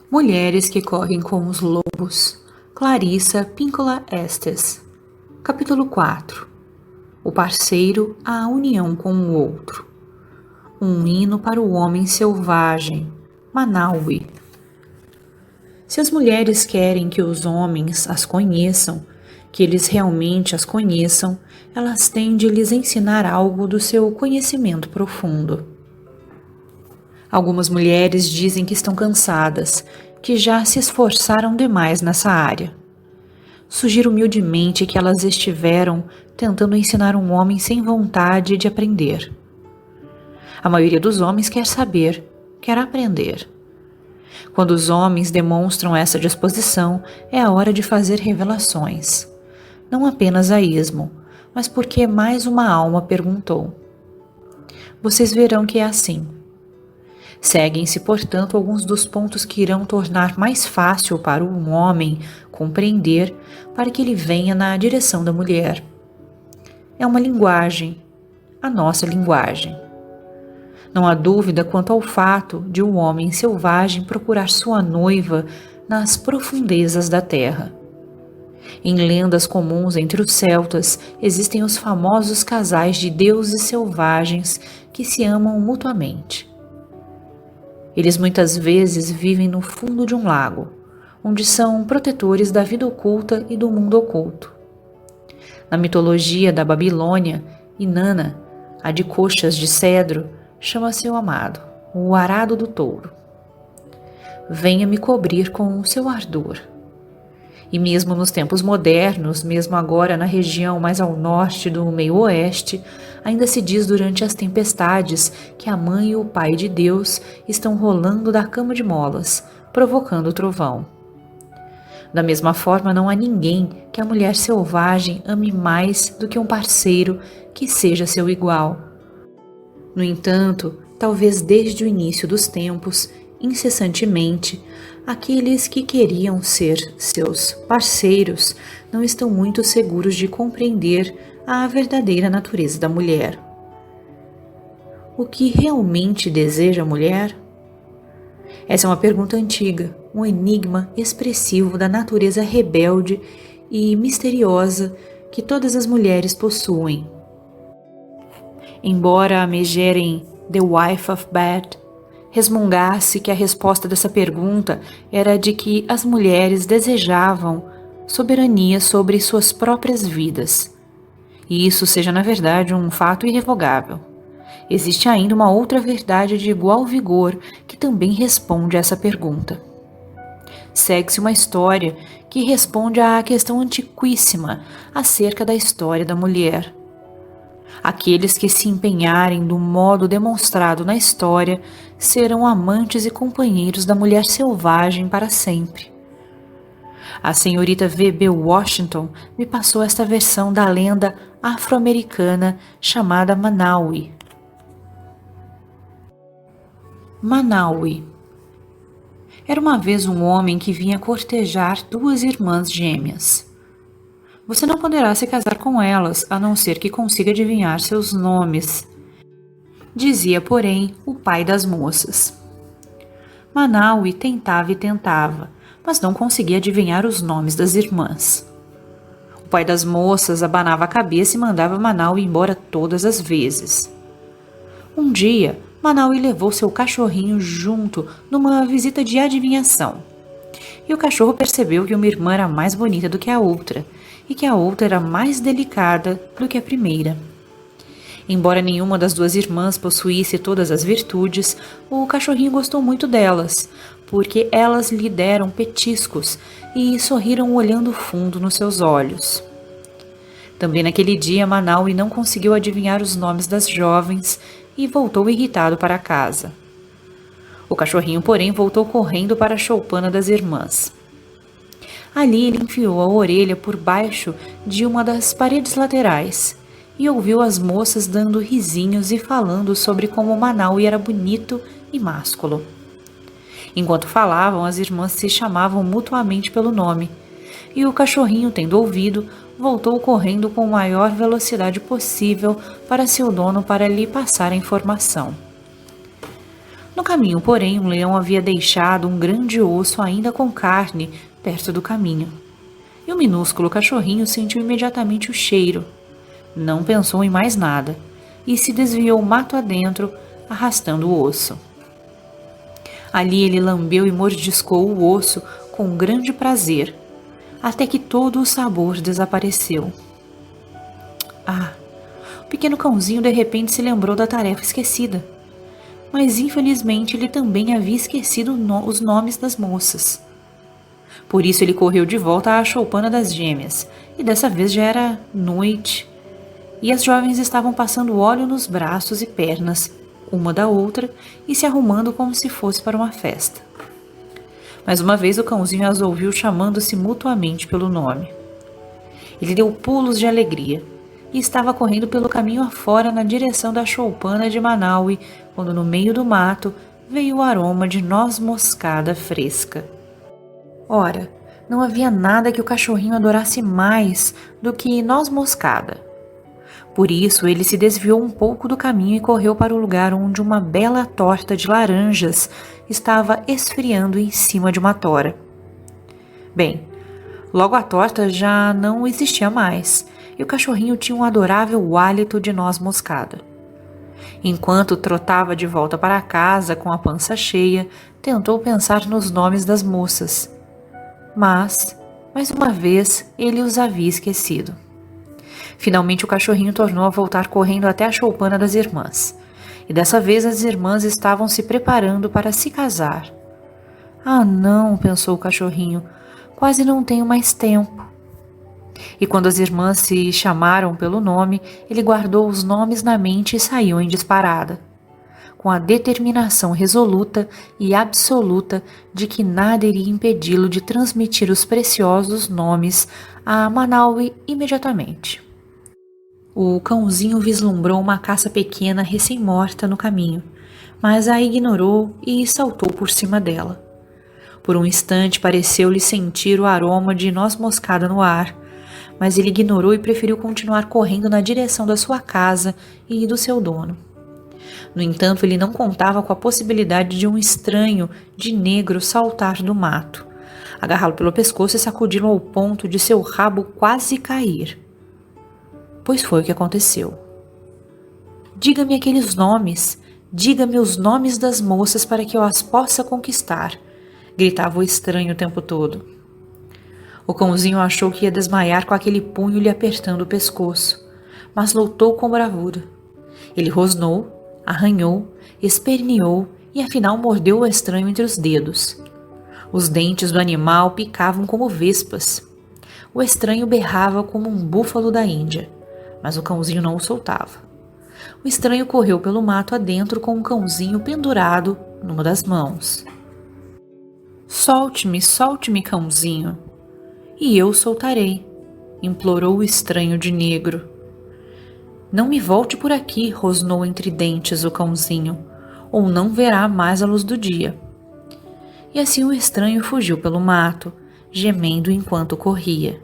Mulheres que correm com os lobos. Clarissa Pinkola Estes. Capítulo 4. O parceiro à união com o outro. Um hino para o homem selvagem. Manaui. Se as mulheres querem que os homens as conheçam, que eles realmente as conheçam, elas têm de lhes ensinar algo do seu conhecimento profundo. Algumas mulheres dizem que estão cansadas, que já se esforçaram demais nessa área. Sugiro humildemente que elas estiveram tentando ensinar um homem sem vontade de aprender. A maioria dos homens quer saber, quer aprender. Quando os homens demonstram essa disposição, é a hora de fazer revelações. Não apenas a esmo, mas porque mais uma alma perguntou. Vocês verão que é assim. Seguem-se, portanto, alguns dos pontos que irão tornar mais fácil para um homem compreender para que ele venha na direção da mulher. É uma linguagem, a nossa linguagem. Não há dúvida quanto ao fato de um homem selvagem procurar sua noiva nas profundezas da terra. Em lendas comuns entre os celtas, existem os famosos casais de deuses selvagens que se amam mutuamente. Eles muitas vezes vivem no fundo de um lago, onde são protetores da vida oculta e do mundo oculto. Na mitologia da Babilônia, Inanna, a de coxas de cedro, chama seu amado, o arado do touro. Venha me cobrir com o seu ardor. E mesmo nos tempos modernos, mesmo agora na região mais ao norte do meio-oeste, ainda se diz durante as tempestades que a mãe e o pai de Deus estão rolando da cama de molas, provocando o trovão. Da mesma forma, não há ninguém que a mulher selvagem ame mais do que um parceiro que seja seu igual. No entanto, talvez desde o início dos tempos, incessantemente, aqueles que queriam ser seus parceiros não estão muito seguros de compreender a verdadeira natureza da mulher. O que realmente deseja a mulher? Essa é uma pergunta antiga, um enigma expressivo da natureza rebelde e misteriosa que todas as mulheres possuem. Embora a megerem The Wife of Bed, resmungasse que a resposta dessa pergunta era de que as mulheres desejavam soberania sobre suas próprias vidas. E isso seja, na verdade, um fato irrevogável. Existe ainda uma outra verdade de igual vigor que também responde a essa pergunta. Segue-se uma história que responde à questão antiquíssima acerca da história da mulher. Aqueles que se empenharem do modo demonstrado na história serão amantes e companheiros da mulher selvagem para sempre. A senhorita V.B. Washington me passou esta versão da lenda afro-americana chamada Manaui. Manaui. Era uma vez um homem que vinha cortejar duas irmãs gêmeas. Você não poderá se casar com elas, a não ser que consiga adivinhar seus nomes, dizia, porém, o pai das moças. Manaui tentava e tentava, mas não conseguia adivinhar os nomes das irmãs. O pai das moças abanava a cabeça e mandava Manaui embora todas as vezes. Um dia, Manaui levou seu cachorrinho junto numa visita de adivinhação. E o cachorro percebeu que uma irmã era mais bonita do que a outra, e que a outra era mais delicada do que a primeira. Embora nenhuma das duas irmãs possuísse todas as virtudes, o cachorrinho gostou muito delas, porque elas lhe deram petiscos e sorriram olhando fundo nos seus olhos. Também naquele dia, Manaui não conseguiu adivinhar os nomes das jovens e voltou irritado para casa. O cachorrinho, porém, voltou correndo para a choupana das irmãs. Ali ele enfiou a orelha por baixo de uma das paredes laterais e ouviu as moças dando risinhos e falando sobre como Manaui era bonito e másculo. Enquanto falavam, as irmãs se chamavam mutuamente pelo nome, e o cachorrinho, tendo ouvido, voltou correndo com a maior velocidade possível para seu dono para lhe passar a informação. No caminho, porém, um leão havia deixado um grande osso ainda com carne perto do caminho. E o minúsculo cachorrinho sentiu imediatamente o cheiro. Não pensou em mais nada e se desviou mato adentro, arrastando o osso. Ali ele lambeu e mordiscou o osso com grande prazer, até que todo o sabor desapareceu. Ah! O pequeno cãozinho de repente se lembrou da tarefa esquecida. Mas infelizmente ele também havia esquecido os nomes das moças. Por isso ele correu de volta à choupana das gêmeas, e dessa vez já era noite, e as jovens estavam passando óleo nos braços e pernas, uma da outra, e se arrumando como se fosse para uma festa. Mais uma vez o cãozinho as ouviu chamando-se mutuamente pelo nome. Ele deu pulos de alegria, e estava correndo pelo caminho afora na direção da choupana de Manaui, quando no meio do mato veio o aroma de noz moscada fresca. Ora, não havia nada que o cachorrinho adorasse mais do que noz moscada. Por isso ele se desviou um pouco do caminho e correu para o lugar onde uma bela torta de laranjas estava esfriando em cima de uma tora. Bem, logo a torta já não existia mais, e o cachorrinho tinha um adorável hálito de noz moscada. Enquanto trotava de volta para casa com a pança cheia, tentou pensar nos nomes das moças. Mas, mais uma vez, ele os havia esquecido. Finalmente o cachorrinho tornou a voltar correndo até a choupana das irmãs. E dessa vez as irmãs estavam se preparando para se casar. Ah, não, pensou o cachorrinho, quase não tenho mais tempo. E quando as irmãs se chamaram pelo nome, ele guardou os nomes na mente e saiu em disparada, com a determinação resoluta e absoluta de que nada iria impedi-lo de transmitir os preciosos nomes a Manaui imediatamente. O cãozinho vislumbrou uma caça pequena recém-morta no caminho, mas a ignorou e saltou por cima dela. Por um instante pareceu-lhe sentir o aroma de noz moscada no ar, mas ele ignorou e preferiu continuar correndo na direção da sua casa e do seu dono. No entanto, ele não contava com a possibilidade de um estranho de negro saltar do mato, agarrá-lo pelo pescoço e sacudi-lo ao ponto de seu rabo quase cair. Pois foi o que aconteceu. Diga-me aqueles nomes, diga-me os nomes das moças para que eu as possa conquistar, gritava o estranho o tempo todo. O cãozinho achou que ia desmaiar com aquele punho lhe apertando o pescoço, mas lutou com bravura. Ele rosnou, arranhou, esperneou e afinal mordeu o estranho entre os dedos. Os dentes do animal picavam como vespas. O estranho berrava como um búfalo da Índia, mas o cãozinho não o soltava. O estranho correu pelo mato adentro com o cãozinho pendurado numa das mãos. Solte-me, solte-me, cãozinho. E eu soltarei, implorou o estranho de negro. Não me volte por aqui, rosnou entre dentes o cãozinho, ou não verá mais a luz do dia. E assim o estranho fugiu pelo mato, gemendo enquanto corria.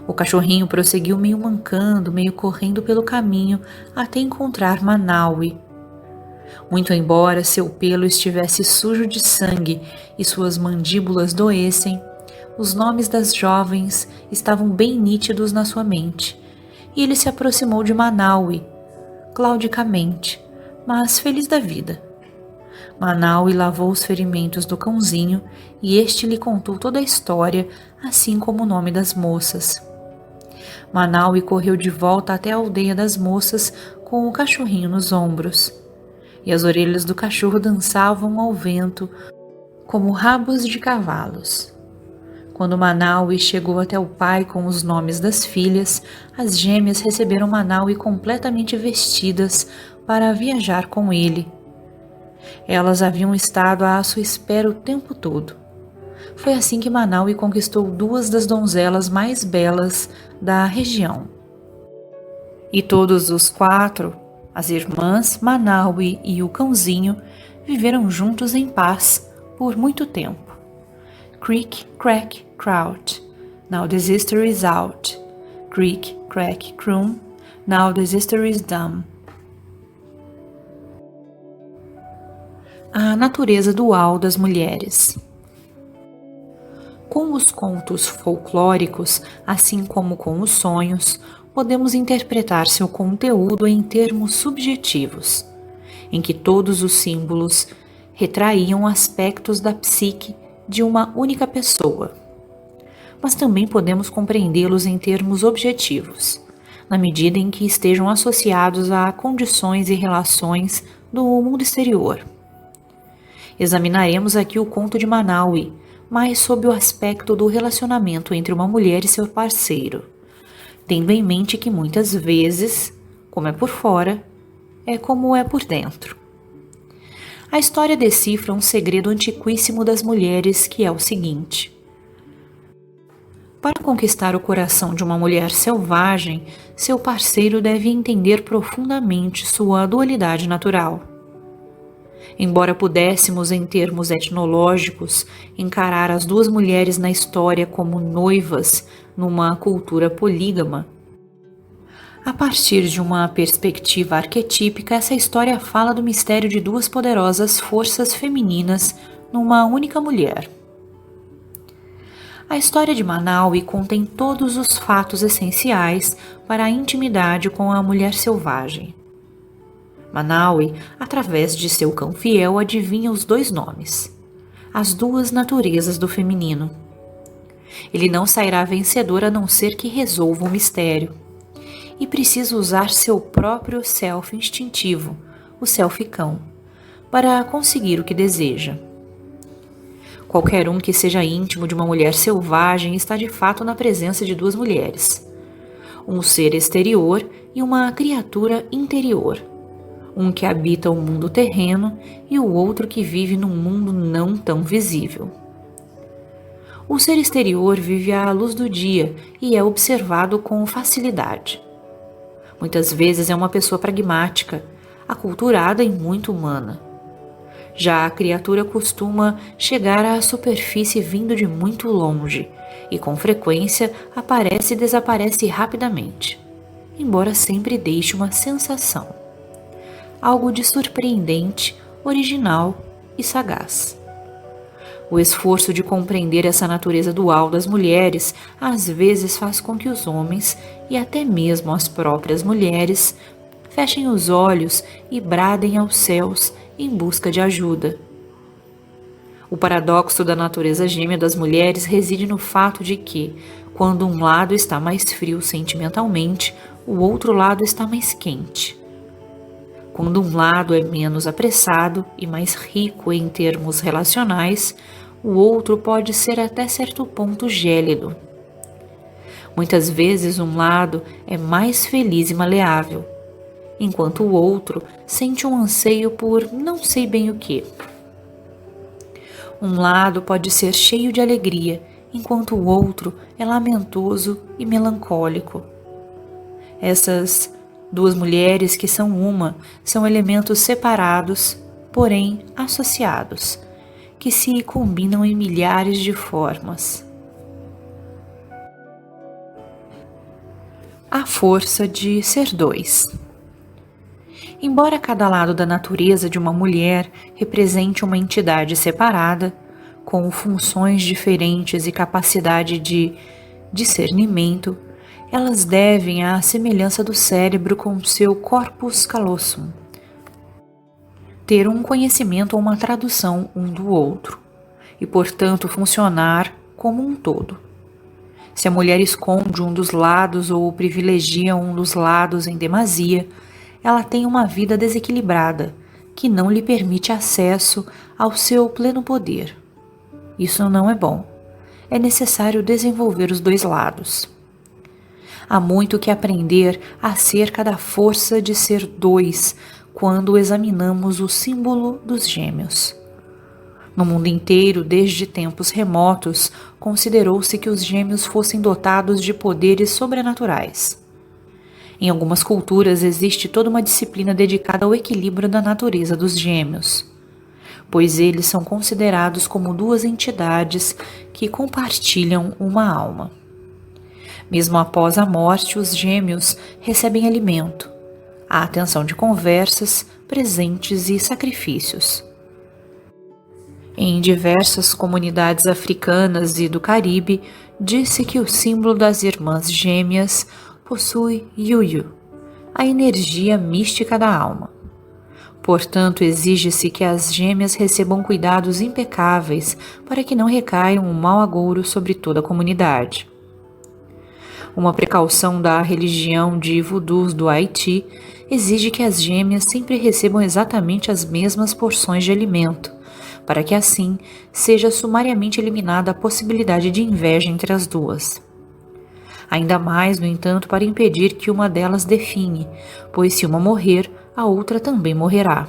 O cachorrinho prosseguiu meio mancando, meio correndo pelo caminho até encontrar Manaui. Muito embora seu pelo estivesse sujo de sangue e suas mandíbulas doessem, os nomes das jovens estavam bem nítidos na sua mente, e ele se aproximou de Manaui, claudicamente, mas feliz da vida. Manaui lavou os ferimentos do cãozinho e este lhe contou toda a história, assim como o nome das moças. Manaui correu de volta até a aldeia das moças com o cachorrinho nos ombros, e as orelhas do cachorro dançavam ao vento como rabos de cavalos. Quando Manaui chegou até o pai com os nomes das filhas, as gêmeas receberam Manaui completamente vestidas para viajar com ele. Elas haviam estado à sua espera o tempo todo. Foi assim que Manaui conquistou duas das donzelas mais belas da região. E todos os quatro, as irmãs, Manaui e o cãozinho, viveram juntos em paz por muito tempo. Creak, crack, crouch. Now the sister is out. Creak, crack, croom. Now the sister is dumb. A natureza dual das mulheres. Com os contos folclóricos, assim como com os sonhos, podemos interpretar seu conteúdo em termos subjetivos, em que todos os símbolos retraíam aspectos da psique de uma única pessoa. Mas também podemos compreendê-los em termos objetivos, na medida em que estejam associados a condições e relações do mundo exterior. Examinaremos aqui o conto de Manaui, mas sob o aspecto do relacionamento entre uma mulher e seu parceiro, tendo em mente que muitas vezes, como é por fora, é como é por dentro. A história decifra um segredo antiquíssimo das mulheres, que é o seguinte: para conquistar o coração de uma mulher selvagem, seu parceiro deve entender profundamente sua dualidade natural. Embora pudéssemos, em termos etnológicos, encarar as duas mulheres na história como noivas numa cultura polígama, a partir de uma perspectiva arquetípica, essa história fala do mistério de duas poderosas forças femininas numa única mulher. A história de Manaui contém todos os fatos essenciais para a intimidade com a mulher selvagem. Manaui, através de seu cão fiel, adivinha os dois nomes, as duas naturezas do feminino. Ele não sairá vencedor a não ser que resolva o mistério. E precisa usar seu próprio self instintivo, o self cão, para conseguir o que deseja. Qualquer um que seja íntimo de uma mulher selvagem está de fato na presença de duas mulheres, um ser exterior e uma criatura interior, um que habita o mundo terreno e o outro que vive num mundo não tão visível. O ser exterior vive à luz do dia e é observado com facilidade. Muitas vezes é uma pessoa pragmática, aculturada e muito humana. Já a criatura costuma chegar à superfície vindo de muito longe e com frequência aparece e desaparece rapidamente, embora sempre deixe uma sensação, algo de surpreendente, original e sagaz. O esforço de compreender essa natureza dual das mulheres às vezes faz com que os homens, e até mesmo as próprias mulheres, fechem os olhos e bradem aos céus em busca de ajuda. O paradoxo da natureza gêmea das mulheres reside no fato de que, quando um lado está mais frio sentimentalmente, o outro lado está mais quente. Quando um lado é menos apressado e mais rico em termos relacionais, o outro pode ser até certo ponto gélido. Muitas vezes um lado é mais feliz e maleável, enquanto o outro sente um anseio por não sei bem o que. Um lado pode ser cheio de alegria, enquanto o outro é lamentoso e melancólico. Essas duas mulheres que são uma são elementos separados, porém associados, que se combinam em milhares de formas. A força de ser dois. Embora cada lado da natureza de uma mulher represente uma entidade separada, com funções diferentes e capacidade de discernimento, elas devem à semelhança do cérebro com seu corpus callosum ter um conhecimento ou uma tradução um do outro, e portanto funcionar como um todo. Se a mulher esconde um dos lados ou privilegia um dos lados em demasia, ela tem uma vida desequilibrada, que não lhe permite acesso ao seu pleno poder. Isso não é bom. É necessário desenvolver os dois lados. Há muito que aprender acerca da força de ser dois quando examinamos o símbolo dos gêmeos. No mundo inteiro, desde tempos remotos, considerou-se que os gêmeos fossem dotados de poderes sobrenaturais. Em algumas culturas existe toda uma disciplina dedicada ao equilíbrio da natureza dos gêmeos, pois eles são considerados como duas entidades que compartilham uma alma. Mesmo após a morte, os gêmeos recebem alimento, a atenção de conversas, presentes e sacrifícios. Em diversas comunidades africanas e do Caribe, disse que o símbolo das irmãs gêmeas possui Yuyu, a energia mística da alma. Portanto, exige-se que as gêmeas recebam cuidados impecáveis para que não recaiam um mau agouro sobre toda a comunidade. Uma precaução da religião de voodoos do Haiti exige que as gêmeas sempre recebam exatamente as mesmas porções de alimento, para que assim seja sumariamente eliminada a possibilidade de inveja entre as duas. Ainda mais, no entanto, para impedir que uma delas definhe, pois se uma morrer, a outra também morrerá.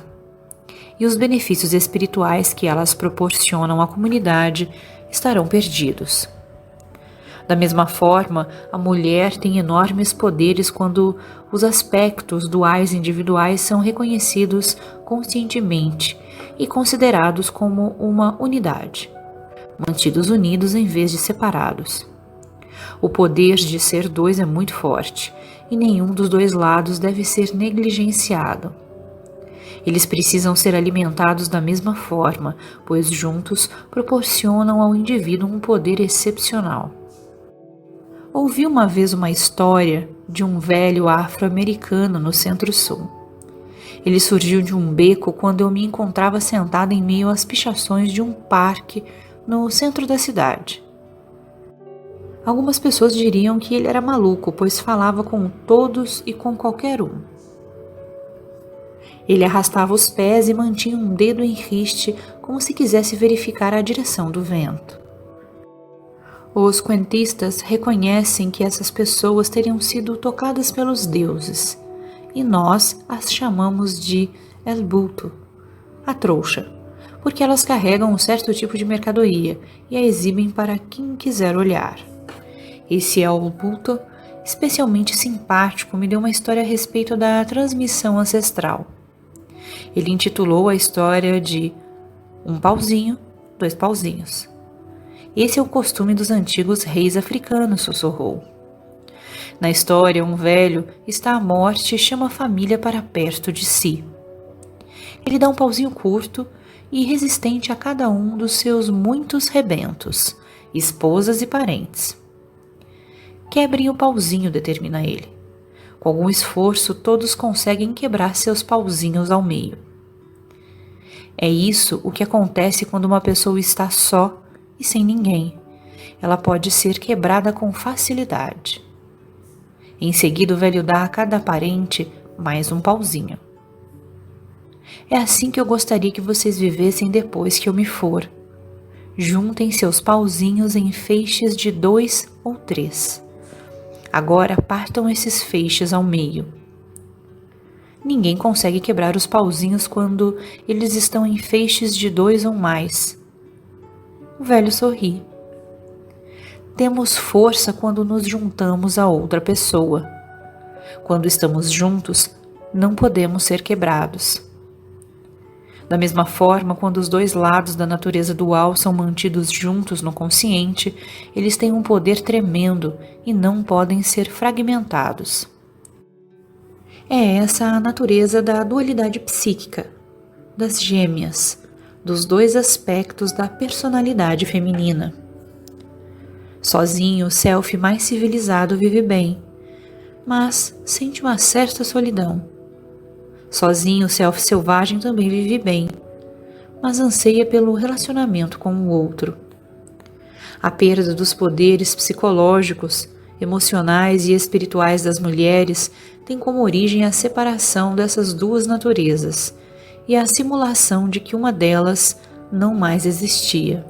E os benefícios espirituais que elas proporcionam à comunidade estarão perdidos. Da mesma forma, a mulher tem enormes poderes quando os aspectos duais individuais são reconhecidos conscientemente e considerados como uma unidade, mantidos unidos em vez de separados. O poder de ser dois é muito forte, e nenhum dos dois lados deve ser negligenciado. Eles precisam ser alimentados da mesma forma, pois juntos proporcionam ao indivíduo um poder excepcional. Ouvi uma vez uma história de um velho afro-americano no Centro-Sul. Ele surgiu de um beco quando eu me encontrava sentada em meio às pichações de um parque no centro da cidade. Algumas pessoas diriam que ele era maluco, pois falava com todos e com qualquer um. Ele arrastava os pés e mantinha um dedo em riste, como se quisesse verificar a direção do vento. Os quentistas reconhecem que essas pessoas teriam sido tocadas pelos deuses, e nós as chamamos de El Bulto, a trouxa, porque elas carregam um certo tipo de mercadoria e a exibem para quem quiser olhar. Esse El Bulto, especialmente simpático, me deu uma história a respeito da transmissão ancestral. Ele intitulou a história de Um pauzinho, dois pauzinhos. Esse é o costume dos antigos reis africanos, sussurrou. Na história, um velho está à morte e chama a família para perto de si. Ele dá um pauzinho curto e resistente a cada um dos seus muitos rebentos, esposas e parentes. Quebrem o pauzinho, determina ele. Com algum esforço, todos conseguem quebrar seus pauzinhos ao meio. É isso o que acontece quando uma pessoa está só e sem ninguém. Ela pode ser quebrada com facilidade. Em seguida, o velho dá a cada parente mais um pauzinho. É assim que eu gostaria que vocês vivessem depois que eu me for. Juntem seus pauzinhos em feixes de 2 ou 3. Agora partam esses feixes ao meio. Ninguém consegue quebrar os pauzinhos quando eles estão em feixes de 2 ou mais. O velho sorri. Temos força quando nos juntamos a outra pessoa. Quando estamos juntos, não podemos ser quebrados. Da mesma forma, quando os dois lados da natureza dual são mantidos juntos no consciente, eles têm um poder tremendo e não podem ser fragmentados. É essa a natureza da dualidade psíquica, das gêmeas, dos dois aspectos da personalidade feminina. Sozinho, o self mais civilizado vive bem, mas sente uma certa solidão. Sozinho, o self selvagem também vive bem, mas anseia pelo relacionamento com o outro. A perda dos poderes psicológicos, emocionais e espirituais das mulheres tem como origem a separação dessas duas naturezas e a simulação de que uma delas não mais existia.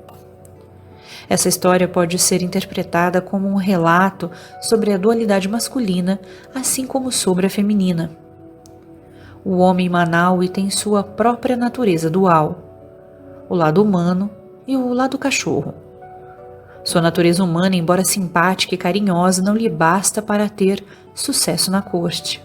Essa história pode ser interpretada como um relato sobre a dualidade masculina, assim como sobre a feminina. O homem Manaui tem sua própria natureza dual, o lado humano e o lado cachorro. Sua natureza humana, embora simpática e carinhosa, não lhe basta para ter sucesso na corte.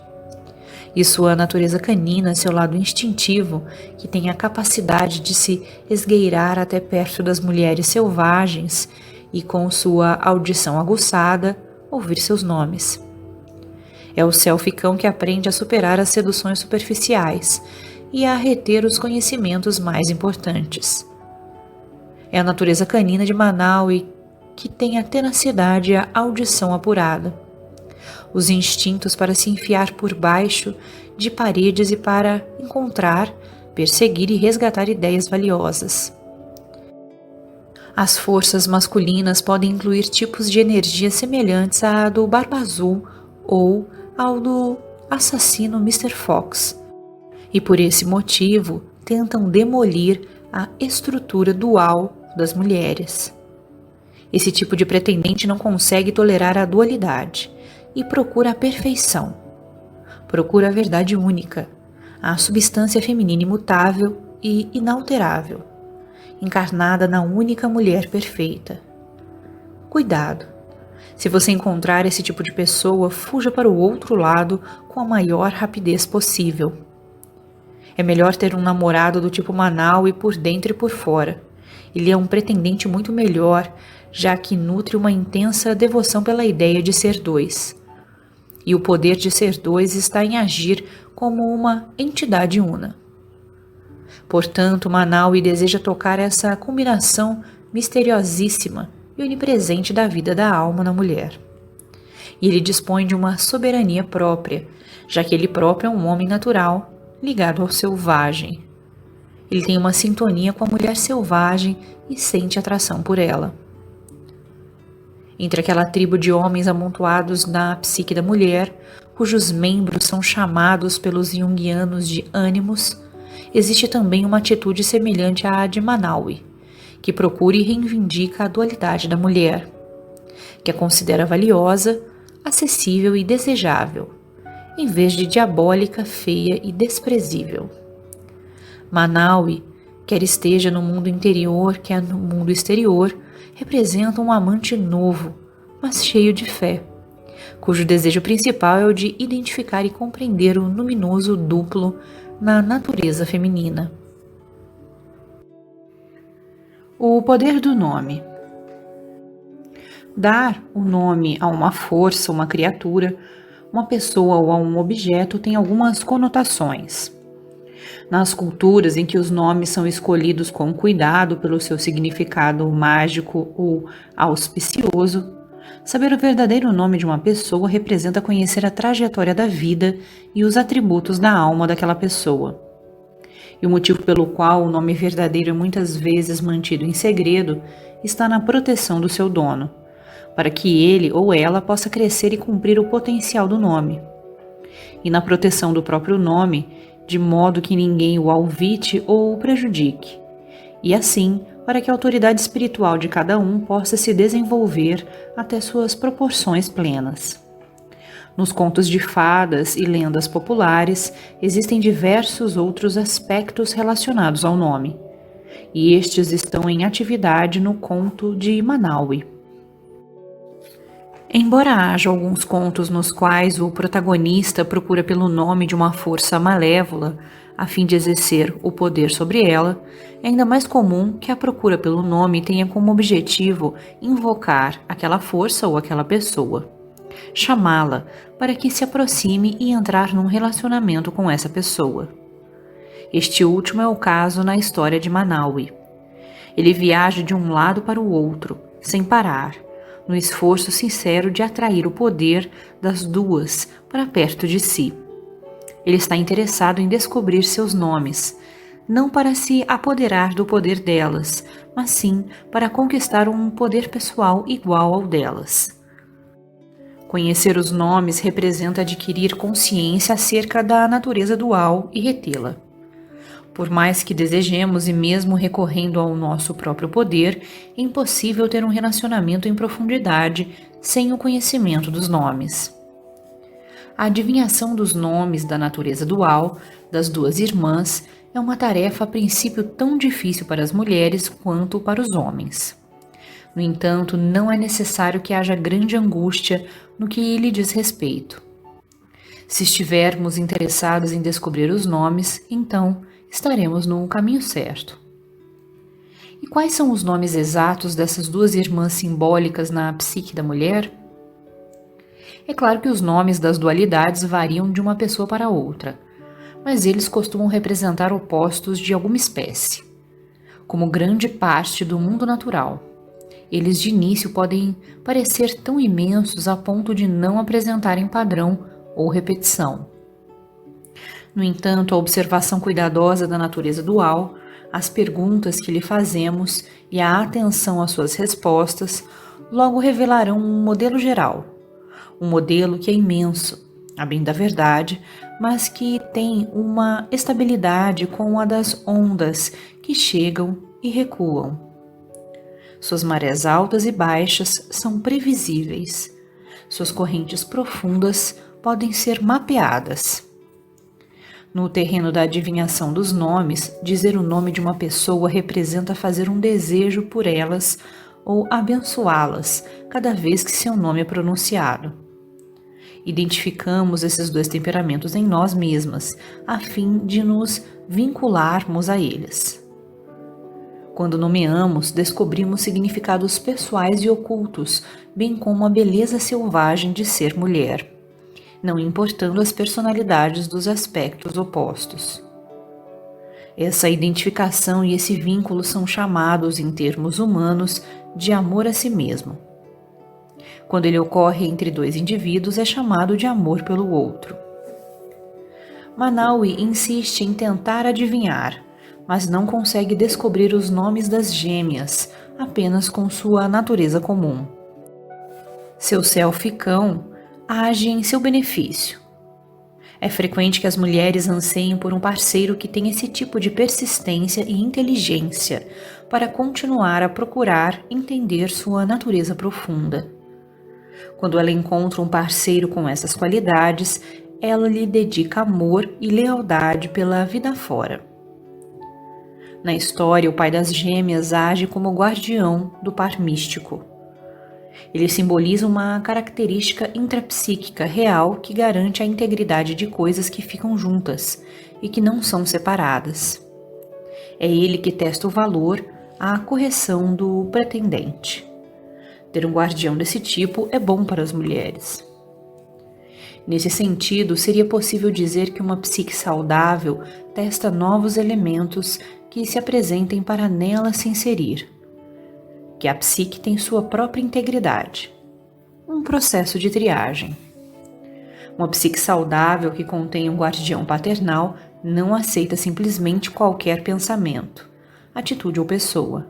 E sua natureza canina, seu lado instintivo, que tem a capacidade de se esgueirar até perto das mulheres selvagens e, com sua audição aguçada, ouvir seus nomes. É o self-cão que aprende a superar as seduções superficiais e a reter os conhecimentos mais importantes. É a natureza canina de Manaui que tem a tenacidade e a audição apurada, os instintos para se enfiar por baixo de paredes e para encontrar, perseguir e resgatar ideias valiosas. As forças masculinas podem incluir tipos de energia semelhantes à do Barba Azul ou ao do assassino Mr. Fox, e por esse motivo tentam demolir a estrutura dual das mulheres. Esse tipo de pretendente não consegue tolerar a dualidade e procura a perfeição. Procura a verdade única, a substância feminina imutável e inalterável, encarnada na única mulher perfeita. Cuidado! Se você encontrar esse tipo de pessoa, fuja para o outro lado com a maior rapidez possível. É melhor ter um namorado do tipo Manaui por dentro e por fora. Ele é um pretendente muito melhor, já que nutre uma intensa devoção pela ideia de ser dois. E o poder de ser dois está em agir como uma entidade una. Portanto, Manaui deseja tocar essa combinação misteriosíssima e onipresente da vida da alma na mulher. E ele dispõe de uma soberania própria, já que ele próprio é um homem natural, ligado ao selvagem. Ele tem uma sintonia com a mulher selvagem e sente atração por ela. Entre aquela tribo de homens amontoados na psique da mulher, cujos membros são chamados pelos junguianos de ânimos, existe também uma atitude semelhante à de Manaui, que procura e reivindica a dualidade da mulher, que a considera valiosa, acessível e desejável, em vez de diabólica, feia e desprezível. Manaui, quer esteja no mundo interior, quer no mundo exterior, representa um amante novo, mas cheio de fé, cujo desejo principal é o de identificar e compreender o luminoso duplo na natureza feminina. O poder do nome. Dar o nome a uma força, uma criatura, uma pessoa ou a um objeto tem algumas conotações. Nas culturas em que os nomes são escolhidos com cuidado pelo seu significado mágico ou auspicioso, saber o verdadeiro nome de uma pessoa representa conhecer a trajetória da vida e os atributos da alma daquela pessoa. E o motivo pelo qual o nome verdadeiro é muitas vezes mantido em segredo está na proteção do seu dono, para que ele ou ela possa crescer e cumprir o potencial do nome, e na proteção do próprio nome, de modo que ninguém o alvite ou o prejudique, e assim, para que a autoridade espiritual de cada um possa se desenvolver até suas proporções plenas. Nos contos de fadas e lendas populares, existem diversos outros aspectos relacionados ao nome, e estes estão em atividade no conto de Manaui. Embora haja alguns contos nos quais o protagonista procura pelo nome de uma força malévola a fim de exercer o poder sobre ela, é ainda mais comum que a procura pelo nome tenha como objetivo invocar aquela força ou aquela pessoa, chamá-la para que se aproxime e entrar num relacionamento com essa pessoa. Este último é o caso na história de Manaui. Ele viaja de um lado para o outro, sem parar, no esforço sincero de atrair o poder das duas para perto de si. Ele está interessado em descobrir seus nomes, não para se apoderar do poder delas, mas sim para conquistar um poder pessoal igual ao delas. Conhecer os nomes representa adquirir consciência acerca da natureza dual e retê-la. Por mais que desejemos e mesmo recorrendo ao nosso próprio poder, é impossível ter um relacionamento em profundidade sem o conhecimento dos nomes. A adivinhação dos nomes da natureza dual das duas irmãs é uma tarefa a princípio tão difícil para as mulheres quanto para os homens. No entanto, não é necessário que haja grande angústia no que lhe diz respeito. Se estivermos interessados em descobrir os nomes, então estaremos no caminho certo. E quais são os nomes exatos dessas duas irmãs simbólicas na psique da mulher? É claro que os nomes das dualidades variam de uma pessoa para outra, mas eles costumam representar opostos de alguma espécie. como grande parte do mundo natural. Eles de início podem parecer tão imensos a ponto de não apresentarem padrão ou repetição. No entanto, a observação cuidadosa da natureza dual, as perguntas que lhe fazemos e a atenção às suas respostas logo revelarão um modelo geral, um modelo que é imenso, a bem da verdade, mas que tem uma estabilidade com a das ondas que chegam e recuam. Suas marés altas e baixas são previsíveis. Suas correntes profundas podem ser mapeadas. No terreno da adivinhação dos nomes, dizer o nome de uma pessoa representa fazer um desejo por elas ou abençoá-las cada vez que seu nome é pronunciado. Identificamos esses dois temperamentos em nós mesmas, a fim de nos vincularmos a eles. Quando nomeamos, descobrimos significados pessoais e ocultos, bem como a beleza selvagem de ser mulher, não importando as personalidades dos aspectos opostos. Essa identificação e esse vínculo são chamados, em termos humanos, de amor a si mesmo. Quando ele ocorre entre dois indivíduos, é chamado de amor pelo outro. Manaui insiste em tentar adivinhar, mas não consegue descobrir os nomes das gêmeas, apenas com sua natureza comum. Seu self-cão age em seu benefício. É frequente que as mulheres anseiem por um parceiro que tenha esse tipo de persistência e inteligência para continuar a procurar entender sua natureza profunda. Quando ela encontra um parceiro com essas qualidades, ela lhe dedica amor e lealdade pela vida fora. Na história, o pai das gêmeas age como guardião do par místico. Ele simboliza uma característica intrapsíquica real que garante a integridade de coisas que ficam juntas e que não são separadas. É ele que testa o valor, a correção do pretendente. Ter um guardião desse tipo é bom para as mulheres. Nesse sentido, seria possível dizer que uma psique saudável testa novos elementos que se apresentem para nela se inserir. Que a psique tem sua própria integridade. Um processo de triagem. Uma psique saudável que contém um guardião paternal não aceita simplesmente qualquer pensamento, atitude ou pessoa.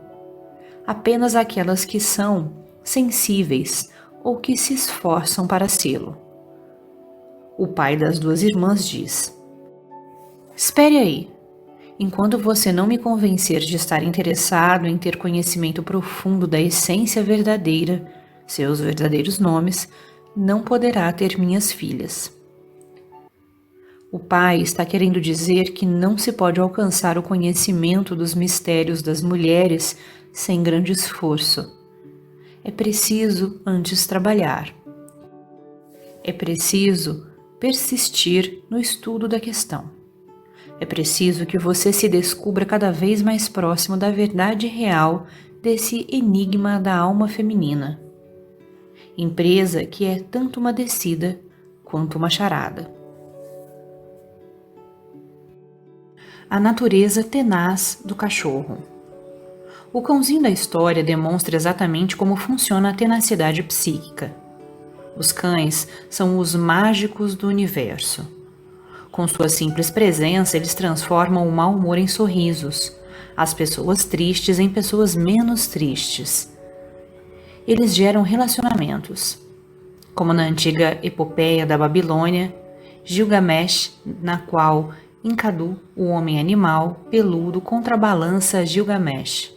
Apenas aquelas que são sensíveis ou que se esforçam para sê-lo. O pai das duas irmãs diz: "Espere aí. Enquanto você não me convencer de estar interessado em ter conhecimento profundo da essência verdadeira, seus verdadeiros nomes, não poderá ter minhas filhas." O pai está querendo dizer que não se pode alcançar o conhecimento dos mistérios das mulheres sem grande esforço. É preciso antes trabalhar. É preciso persistir no estudo da questão. É preciso que você se descubra cada vez mais próximo da verdade real desse enigma da alma feminina. Empresa que é tanto uma descida quanto uma charada. A natureza tenaz do cachorro. O cãozinho da história demonstra exatamente como funciona a tenacidade psíquica. Os cães são os mágicos do universo. Com sua simples presença, eles transformam o mau humor em sorrisos, as pessoas tristes em pessoas menos tristes. Eles geram relacionamentos, como na antiga epopeia da Babilônia, Gilgamesh, na qual Enkidu, o homem animal, peludo, contrabalança Gilgamesh,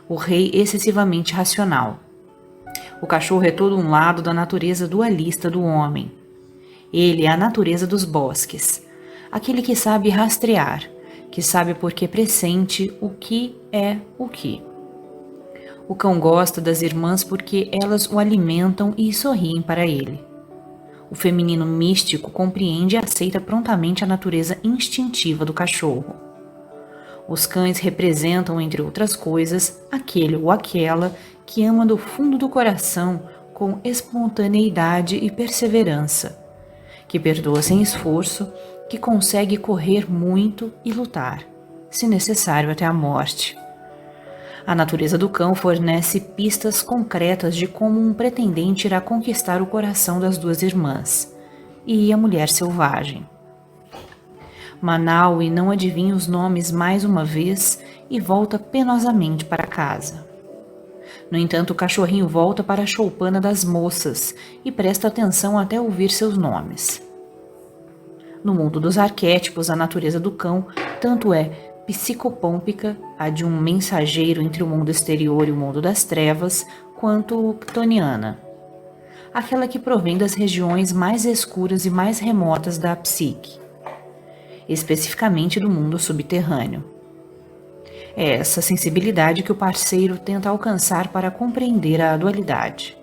o rei excessivamente racional. O cachorro é todo um lado da natureza dualista do homem. Ele é a natureza dos bosques, aquele que sabe rastrear, que sabe porque pressente o que é o que. O cão gosta das irmãs porque elas o alimentam e sorriem para ele. O feminino místico compreende e aceita prontamente a natureza instintiva do cachorro. Os cães representam, entre outras coisas, aquele ou aquela que ama do fundo do coração com espontaneidade e perseverança, que perdoa sem esforço, que consegue correr muito e lutar, se necessário até a morte. A natureza do cão fornece pistas concretas de como um pretendente irá conquistar o coração das duas irmãs e a mulher selvagem. Manaue não adivinha os nomes mais uma vez e volta penosamente para casa. No entanto, o cachorrinho volta para a choupana das moças e presta atenção até ouvir seus nomes. No mundo dos arquétipos, a natureza do cão tanto é psicopômpica, a de um mensageiro entre o mundo exterior e o mundo das trevas, quanto ctoniana, aquela que provém das regiões mais escuras e mais remotas da psique, especificamente do mundo subterrâneo. É essa sensibilidade que o parceiro tenta alcançar para compreender a dualidade.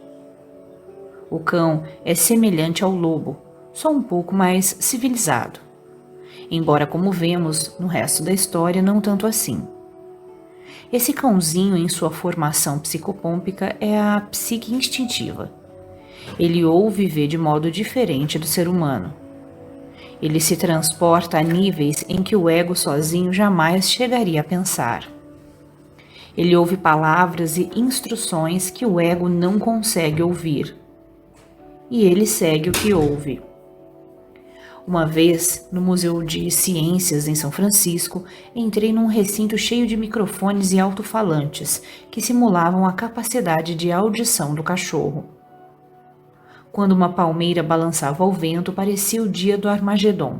O cão é semelhante ao lobo, só um pouco mais civilizado. Embora, como vemos no resto da história, não tanto assim. Esse cãozinho, em sua formação psicopômpica, é a psique instintiva. Ele ouve e vê de modo diferente do ser humano. Ele se transporta a níveis em que o ego sozinho jamais chegaria a pensar. Ele ouve palavras e instruções que o ego não consegue ouvir. E ele segue o que ouve. Uma vez, no Museu de Ciências em São Francisco, entrei num recinto cheio de microfones e alto-falantes que simulavam a capacidade de audição do cachorro. Quando uma palmeira balançava ao vento, parecia o dia do Armagedon.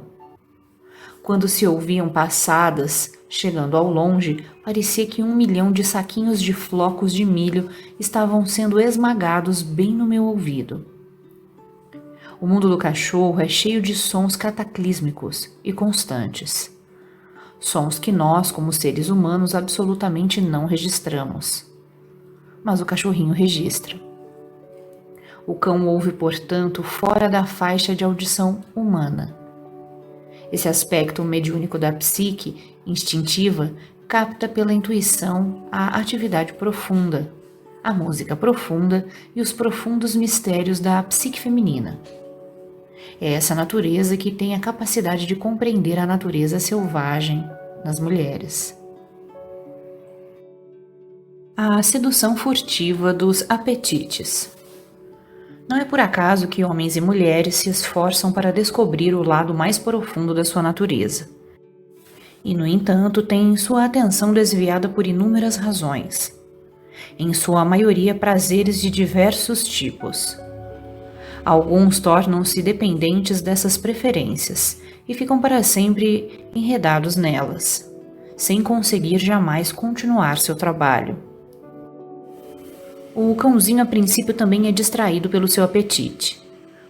Quando se ouviam passadas, chegando ao longe, parecia que 1 milhão de saquinhos de flocos de milho estavam sendo esmagados bem no meu ouvido. O mundo do cachorro é cheio de sons cataclísmicos e constantes. Sons que nós, como seres humanos, absolutamente não registramos. Mas o cachorrinho registra. O cão ouve, portanto, fora da faixa de audição humana. Esse aspecto mediúnico da psique, instintiva, capta pela intuição a atividade profunda, a música profunda e os profundos mistérios da psique feminina. É essa natureza que tem a capacidade de compreender a natureza selvagem nas mulheres. A sedução furtiva dos apetites. Não é por acaso que homens e mulheres se esforçam para descobrir o lado mais profundo da sua natureza. E, no entanto, têm sua atenção desviada por inúmeras razões. Em sua maioria, prazeres de diversos tipos. Alguns tornam-se dependentes dessas preferências e ficam para sempre enredados nelas, sem conseguir jamais continuar seu trabalho. O cãozinho a princípio também é distraído pelo seu apetite.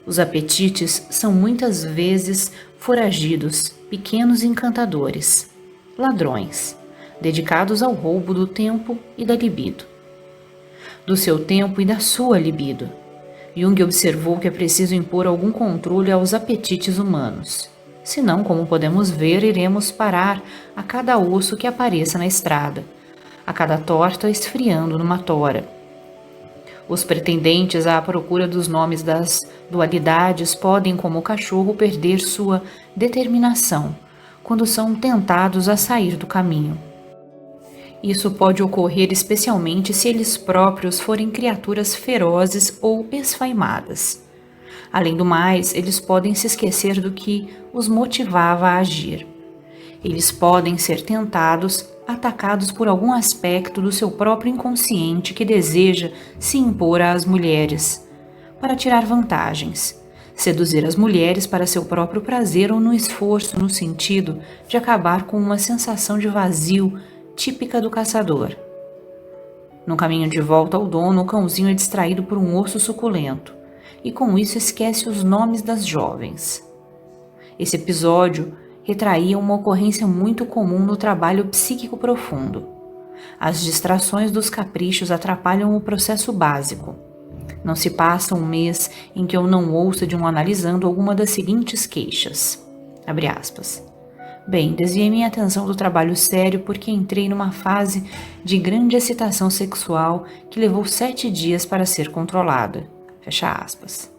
Os apetites são muitas vezes foragidos, pequenos encantadores, ladrões, dedicados ao roubo do tempo e da libido. Do seu tempo e da sua libido. Jung observou que é preciso impor algum controle aos apetites humanos. Senão, como podemos ver, iremos parar a cada osso que apareça na estrada, a cada torta esfriando numa tora. Os pretendentes à procura dos nomes das dualidades podem, como o cachorro, perder sua determinação quando são tentados a sair do caminho. Isso pode ocorrer especialmente se eles próprios forem criaturas ferozes ou esfaimadas. Além do mais, eles podem se esquecer do que os motivava a agir. Eles podem ser tentados, atacados por algum aspecto do seu próprio inconsciente que deseja se impor às mulheres, para tirar vantagens, seduzir as mulheres para seu próprio prazer ou no esforço no sentido de acabar com uma sensação de vazio típica do caçador. No caminho de volta ao dono, o cãozinho é distraído por um osso suculento e com isso esquece os nomes das jovens. Esse episódio retraía uma ocorrência muito comum no trabalho psíquico profundo. As distrações dos caprichos atrapalham o processo básico. Não se passa um mês em que eu não ouça de um analisando alguma das seguintes queixas. Abre aspas. Bem, desviei minha atenção do trabalho sério porque entrei numa fase de grande excitação sexual que levou 7 dias para ser controlada. Fecha aspas.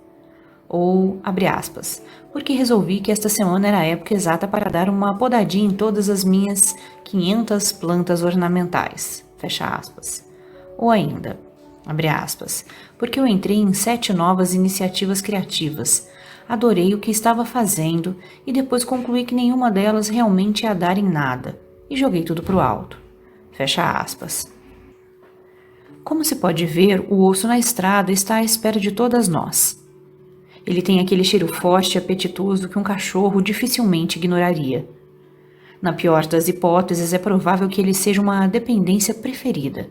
Ou, abre aspas, porque resolvi que esta semana era a época exata para dar uma podadinha em todas as minhas 500 plantas ornamentais. fecha aspas. Ou ainda, abre aspas, porque eu entrei em 7 novas iniciativas criativas, adorei o que estava fazendo e depois concluí que nenhuma delas realmente ia dar em nada, e joguei tudo pro alto, fecha aspas. Como se pode ver, o osso na estrada está à espera de todas nós. Ele tem aquele cheiro forte e apetitoso que um cachorro dificilmente ignoraria. Na pior das hipóteses, é provável que ele seja uma dependência preferida,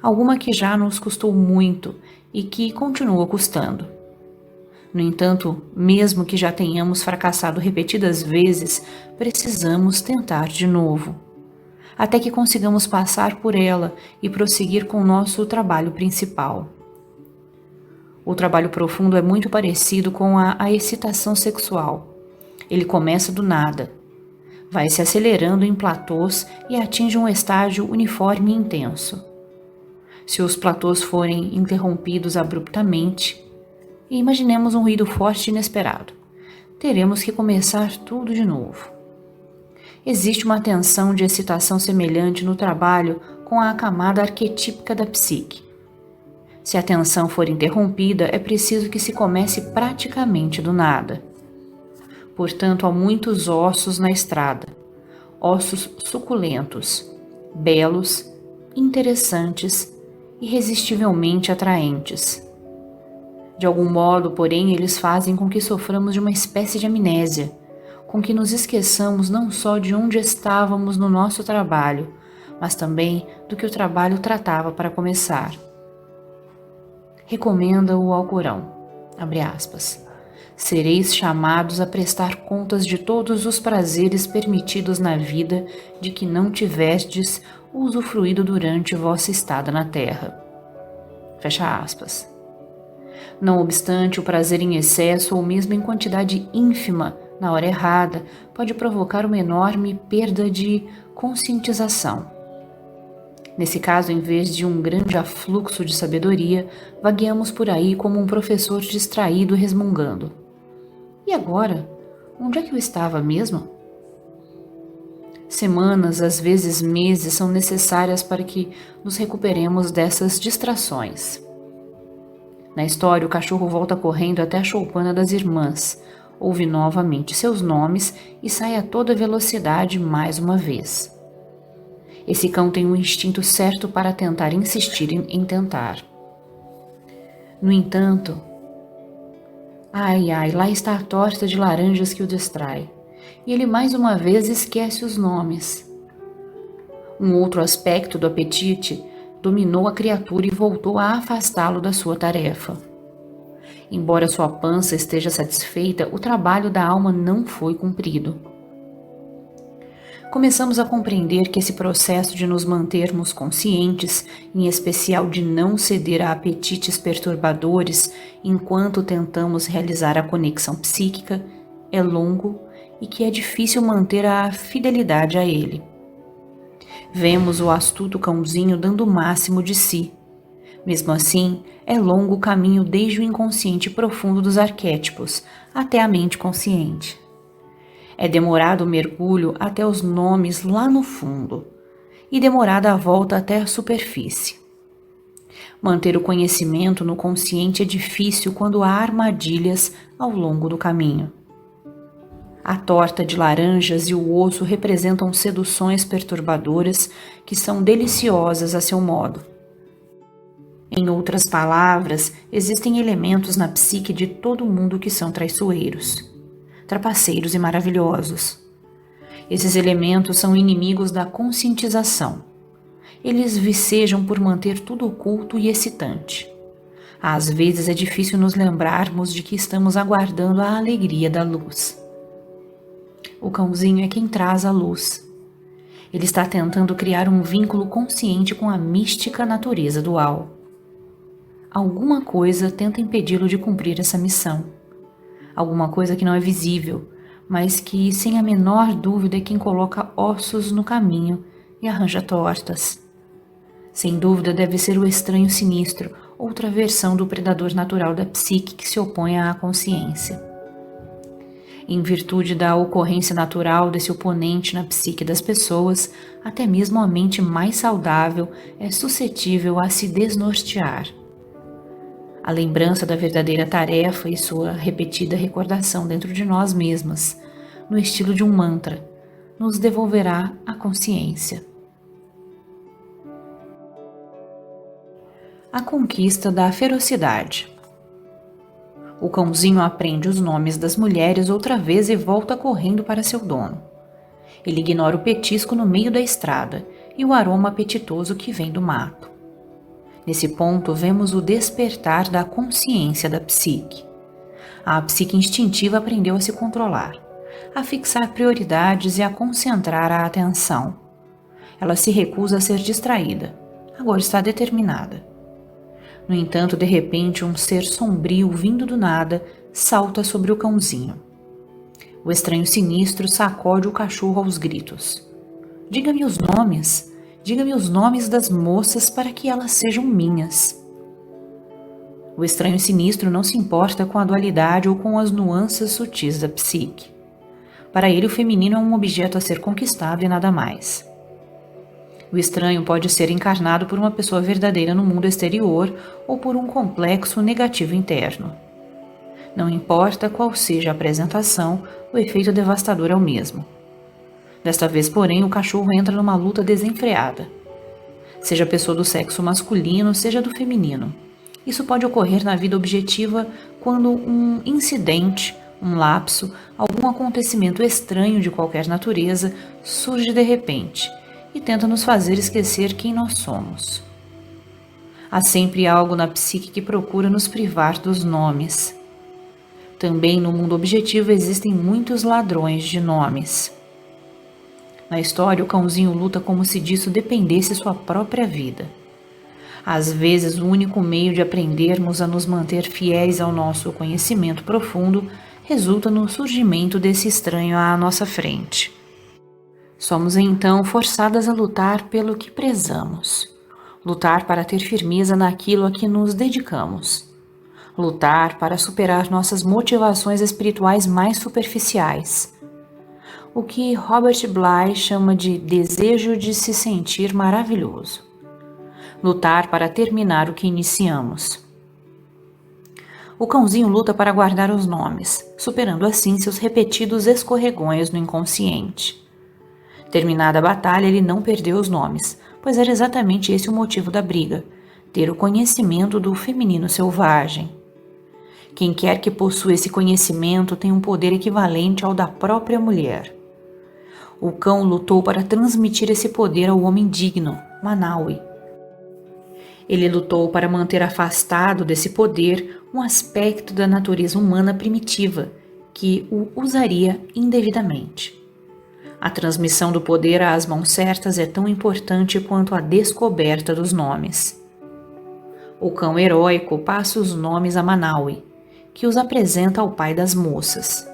alguma que já nos custou muito e que continua custando. No entanto, mesmo que já tenhamos fracassado repetidas vezes, precisamos tentar de novo, até que consigamos passar por ela e prosseguir com nosso trabalho principal. O trabalho profundo é muito parecido com a excitação sexual. Ele começa do nada, vai se acelerando em platôs e atinge um estágio uniforme e intenso. Se os platôs forem interrompidos abruptamente, e imaginemos um ruído forte e inesperado, teremos que começar tudo de novo. Existe uma tensão de excitação semelhante no trabalho com a camada arquetípica da psique. Se a tensão for interrompida, é preciso que se comece praticamente do nada. Portanto, há muitos ossos na estrada, ossos suculentos, belos, interessantes, irresistivelmente atraentes. De algum modo, porém, eles fazem com que soframos de uma espécie de amnésia, com que nos esqueçamos não só de onde estávamos no nosso trabalho, mas também do que o trabalho tratava para começar. Recomenda o Alcorão, abre aspas, sereis chamados a prestar contas de todos os prazeres permitidos na vida de que não tivestes usufruído durante vossa estada na terra. Fecha aspas. Não obstante, o prazer em excesso ou mesmo em quantidade ínfima na hora errada pode provocar uma enorme perda de conscientização. Nesse caso, em vez de um grande afluxo de sabedoria, vagueamos por aí como um professor distraído resmungando. E agora? Onde é que eu estava mesmo? Semanas, às vezes meses, são necessárias para que nos recuperemos dessas distrações. Na história, o cachorro volta correndo até a choupana das irmãs, ouve novamente seus nomes e sai a toda velocidade mais uma vez. Esse cão tem um instinto certo para tentar insistir em tentar. No entanto, lá está a torta de laranjas que o distrai, e ele mais uma vez esquece os nomes. Um outro aspecto do apetite dominou a criatura e voltou a afastá-lo da sua tarefa. Embora sua pança esteja satisfeita, o trabalho da alma não foi cumprido. Começamos a compreender que esse processo de nos mantermos conscientes, em especial de não ceder a apetites perturbadores enquanto tentamos realizar a conexão psíquica, é longo e que é difícil manter a fidelidade a ele. Vemos o astuto cãozinho dando o máximo de si. Mesmo assim, é longo o caminho desde o inconsciente profundo dos arquétipos até a mente consciente. É demorado o mergulho até os nomes lá no fundo e demorada a volta até a superfície. Manter o conhecimento no consciente é difícil quando há armadilhas ao longo do caminho. A torta de laranjas e o osso representam seduções perturbadoras que são deliciosas a seu modo. Em outras palavras, existem elementos na psique de todo mundo que são traiçoeiros, trapaceiros e maravilhosos. Esses elementos são inimigos da conscientização. Eles vicejam por manter tudo oculto e excitante. Às vezes é difícil nos lembrarmos de que estamos aguardando a alegria da luz. O cãozinho é quem traz a luz. Ele está tentando criar um vínculo consciente com a mística natureza dual. Alguma coisa tenta impedi-lo de cumprir essa missão. Alguma coisa que não é visível, mas que, sem a menor dúvida, é quem coloca ossos no caminho e arranja tortas. Sem dúvida, deve ser o estranho sinistro, outra versão do predador natural da psique que se opõe à consciência. Em virtude da ocorrência natural desse oponente na psique das pessoas, até mesmo a mente mais saudável é suscetível a se desnortear. A lembrança da verdadeira tarefa e sua repetida recordação dentro de nós mesmas, no estilo de um mantra, nos devolverá a consciência. A conquista da ferocidade. O cãozinho aprende os nomes das mulheres outra vez e volta correndo para seu dono. Ele ignora o petisco no meio da estrada e o aroma apetitoso que vem do mato. Nesse ponto, vemos o despertar da consciência da psique. A psique instintiva aprendeu a se controlar, a fixar prioridades e a concentrar a atenção. Ela se recusa a ser distraída, agora está determinada. No entanto, de repente, um ser sombrio vindo do nada salta sobre o cãozinho. O estranho sinistro sacode o cachorro aos gritos. Diga-me os nomes! Diga-me os nomes das moças para que elas sejam minhas. O estranho sinistro não se importa com a dualidade ou com as nuances sutis da psique. Para ele, o feminino é um objeto a ser conquistado e nada mais. O estranho pode ser encarnado por uma pessoa verdadeira no mundo exterior ou por um complexo negativo interno. Não importa qual seja a apresentação, o efeito devastador é o mesmo. Desta vez, porém, o cachorro entra numa luta desenfreada. Seja a pessoa do sexo masculino, seja do feminino. Isso pode ocorrer na vida objetiva quando um incidente, um lapso, algum acontecimento estranho de qualquer natureza surge de repente e tenta nos fazer esquecer quem nós somos. Há sempre algo na psique que procura nos privar dos nomes. Também no mundo objetivo existem muitos ladrões de nomes. Na história, o cãozinho luta como se disso dependesse sua própria vida. Às vezes, o único meio de aprendermos a nos manter fiéis ao nosso conhecimento profundo resulta no surgimento desse estranho à nossa frente. Somos então forçadas a lutar pelo que prezamos, lutar para ter firmeza naquilo a que nos dedicamos, lutar para superar nossas motivações espirituais mais superficiais, o que Robert Bly chama de desejo de se sentir maravilhoso, lutar para terminar o que iniciamos. O cãozinho luta para guardar os nomes, superando assim seus repetidos escorregões no inconsciente. Terminada a batalha, ele não perdeu os nomes, pois era exatamente esse o motivo da briga, ter o conhecimento do feminino selvagem. Quem quer que possua esse conhecimento tem um poder equivalente ao da própria mulher. O cão lutou para transmitir esse poder ao homem digno, Manaui. Ele lutou para manter afastado desse poder um aspecto da natureza humana primitiva, que o usaria indevidamente. A transmissão do poder às mãos certas é tão importante quanto a descoberta dos nomes. O cão heróico passa os nomes a Manaui, que os apresenta ao pai das moças.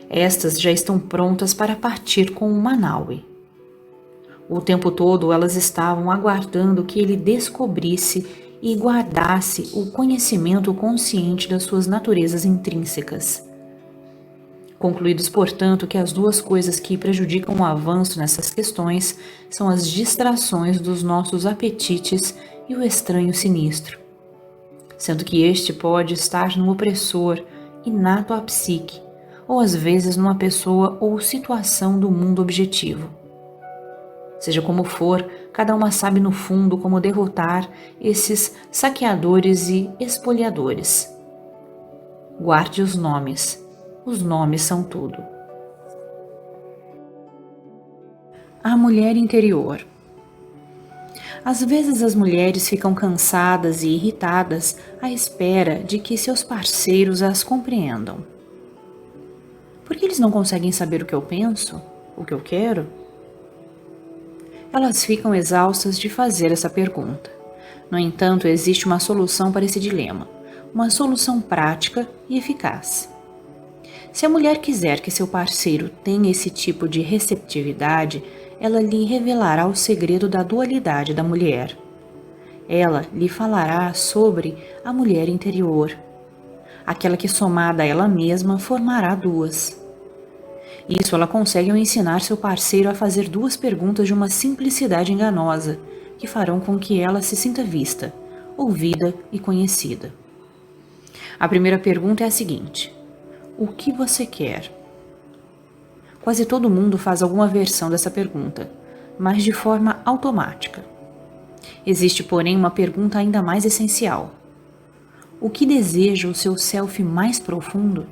Estas já estão prontas para partir com o Manaui. O tempo todo elas estavam aguardando que ele descobrisse e guardasse o conhecimento consciente das suas naturezas intrínsecas. Concluídos, portanto, que as duas coisas que prejudicam o avanço nessas questões são as distrações dos nossos apetites e o estranho sinistro, sendo que este pode estar no opressor, inato à psique, ou às vezes numa pessoa ou situação do mundo objetivo. Seja como for, cada uma sabe no fundo como derrotar esses saqueadores e espoliadores. Guarde os nomes são tudo. A mulher interior. Às vezes as mulheres ficam cansadas e irritadas à espera de que seus parceiros as compreendam. Por que eles não conseguem saber o que eu penso? O que eu quero? Elas ficam exaustas de fazer essa pergunta. No entanto, existe uma solução para esse dilema, uma solução prática e eficaz. Se a mulher quiser que seu parceiro tenha esse tipo de receptividade, ela lhe revelará o segredo da dualidade da mulher. Ela lhe falará sobre a mulher interior, aquela que somada a ela mesma formará duas. Isso ela consegue ao ensinar seu parceiro a fazer duas perguntas de uma simplicidade enganosa, que farão com que ela se sinta vista, ouvida e conhecida. A primeira pergunta é a seguinte: o que você quer? Quase todo mundo faz alguma versão dessa pergunta, mas de forma automática. Existe, porém, uma pergunta ainda mais essencial: o que deseja o seu self mais profundo?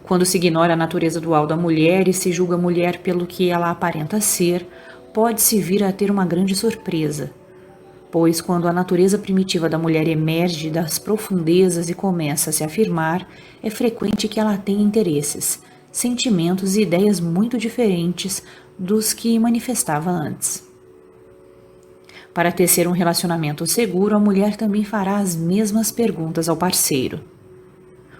Quando se ignora a natureza dual da mulher e se julga a mulher pelo que ela aparenta ser, pode-se vir a ter uma grande surpresa. Pois quando a natureza primitiva da mulher emerge das profundezas e começa a se afirmar, é frequente que ela tenha interesses, sentimentos e ideias muito diferentes dos que manifestava antes. Para tecer um relacionamento seguro, a mulher também fará as mesmas perguntas ao parceiro.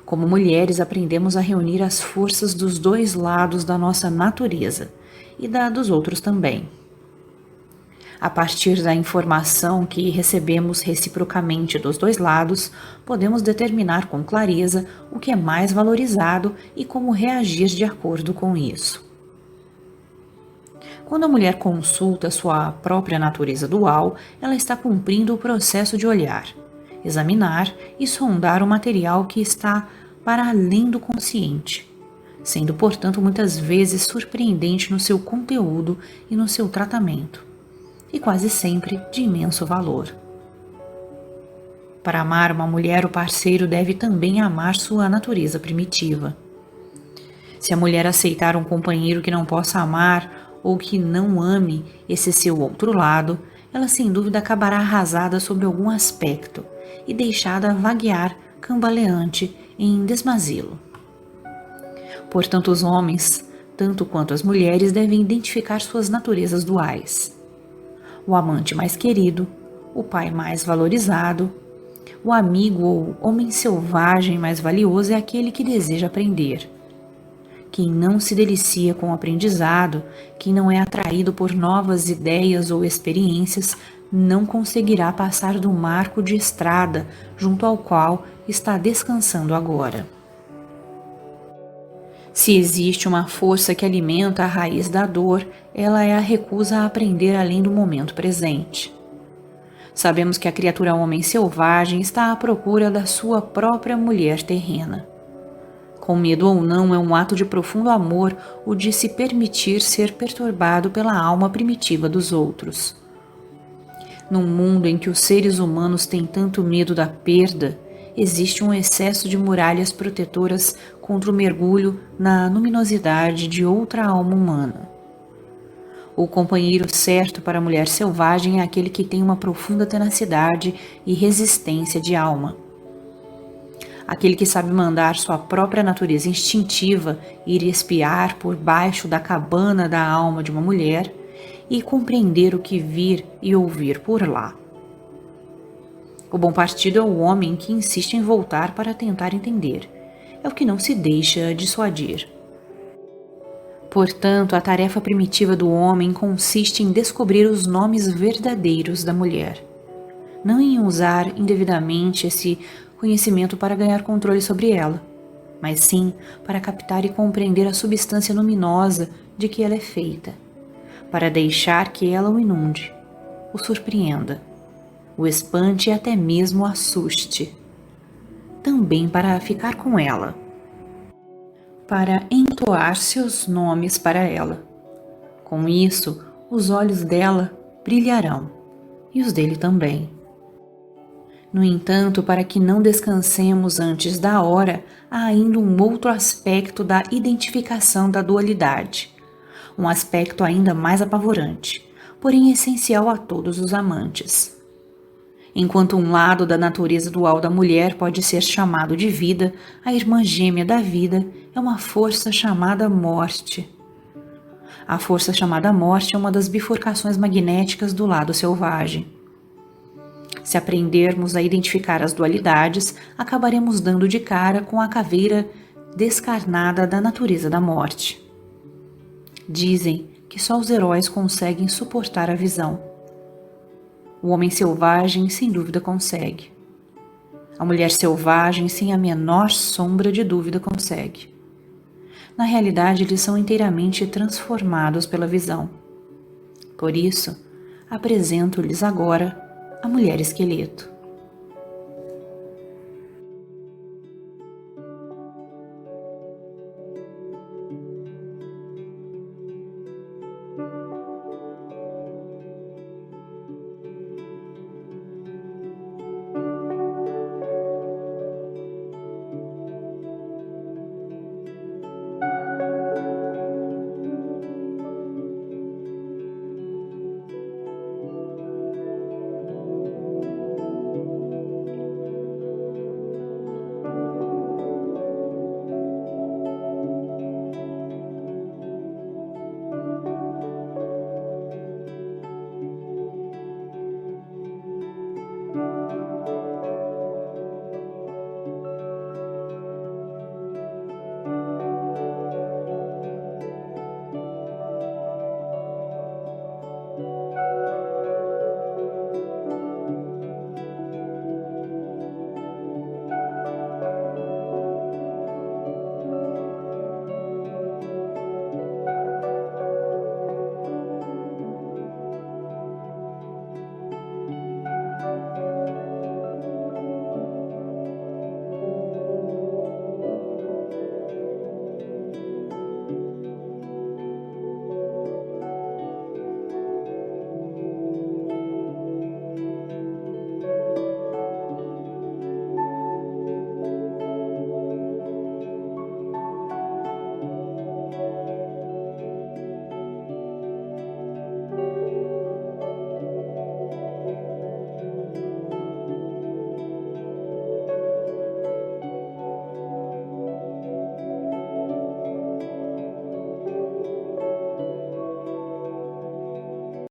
Como mulheres, aprendemos a reunir as forças dos dois lados da nossa natureza e da dos outros também. A partir da informação que recebemos reciprocamente dos dois lados, podemos determinar com clareza o que é mais valorizado e como reagir de acordo com isso. Quando a mulher consulta sua própria natureza dual, ela está cumprindo o processo de olhar, examinar e sondar o material que está para além do consciente, sendo, portanto, muitas vezes surpreendente no seu conteúdo e no seu tratamento, e quase sempre de imenso valor. Para amar uma mulher, o parceiro deve também amar sua natureza primitiva. Se a mulher aceitar um companheiro que não possa amar ou que não ame esse seu outro lado, ela sem dúvida acabará arrasada sobre algum aspecto e deixada vaguear cambaleante em desmazilo. Portanto, os homens, tanto quanto as mulheres, devem identificar suas naturezas duais. O amante mais querido, o pai mais valorizado, o amigo ou homem selvagem mais valioso é aquele que deseja aprender. Quem não se delicia com o aprendizado, quem não é atraído por novas ideias ou experiências, não conseguirá passar do marco de estrada junto ao qual está descansando agora. Se existe uma força que alimenta a raiz da dor, ela é a recusa a aprender além do momento presente. Sabemos que a criatura homem selvagem está à procura da sua própria mulher terrena. Com medo ou não, é um ato de profundo amor o de se permitir ser perturbado pela alma primitiva dos outros. Num mundo em que os seres humanos têm tanto medo da perda, existe um excesso de muralhas protetoras contra o mergulho na luminosidade de outra alma humana. O companheiro certo para a mulher selvagem é aquele que tem uma profunda tenacidade e resistência de alma. Aquele que sabe mandar sua própria natureza instintiva ir espiar por baixo da cabana da alma de uma mulher e compreender o que vir e ouvir por lá. O bom partido é o homem que insiste em voltar para tentar entender. É o que não se deixa dissuadir. Portanto, a tarefa primitiva do homem consiste em descobrir os nomes verdadeiros da mulher, não em usar indevidamente esse conhecimento para ganhar controle sobre ela, mas sim para captar e compreender a substância luminosa de que ela é feita, para deixar que ela o inunde, o surpreenda, o espante e até mesmo o assuste. Também para ficar com ela, para entoar seus nomes para ela. Com isso, os olhos dela brilharão, e os dele também. No entanto, para que não descansemos antes da hora, há ainda um outro aspecto da identificação da dualidade, um aspecto ainda mais apavorante, porém essencial a todos os amantes. Enquanto um lado da natureza dual da mulher pode ser chamado de vida, a irmã gêmea da vida é uma força chamada morte. A força chamada morte é uma das bifurcações magnéticas do lado selvagem. Se aprendermos a identificar as dualidades, acabaremos dando de cara com a caveira descarnada da natureza da morte. Dizem que só os heróis conseguem suportar a visão. O homem selvagem, sem dúvida, consegue. A mulher selvagem, sem a menor sombra de dúvida, consegue. Na realidade, eles são inteiramente transformados pela visão. Por isso, apresento-lhes agora a mulher esqueleto.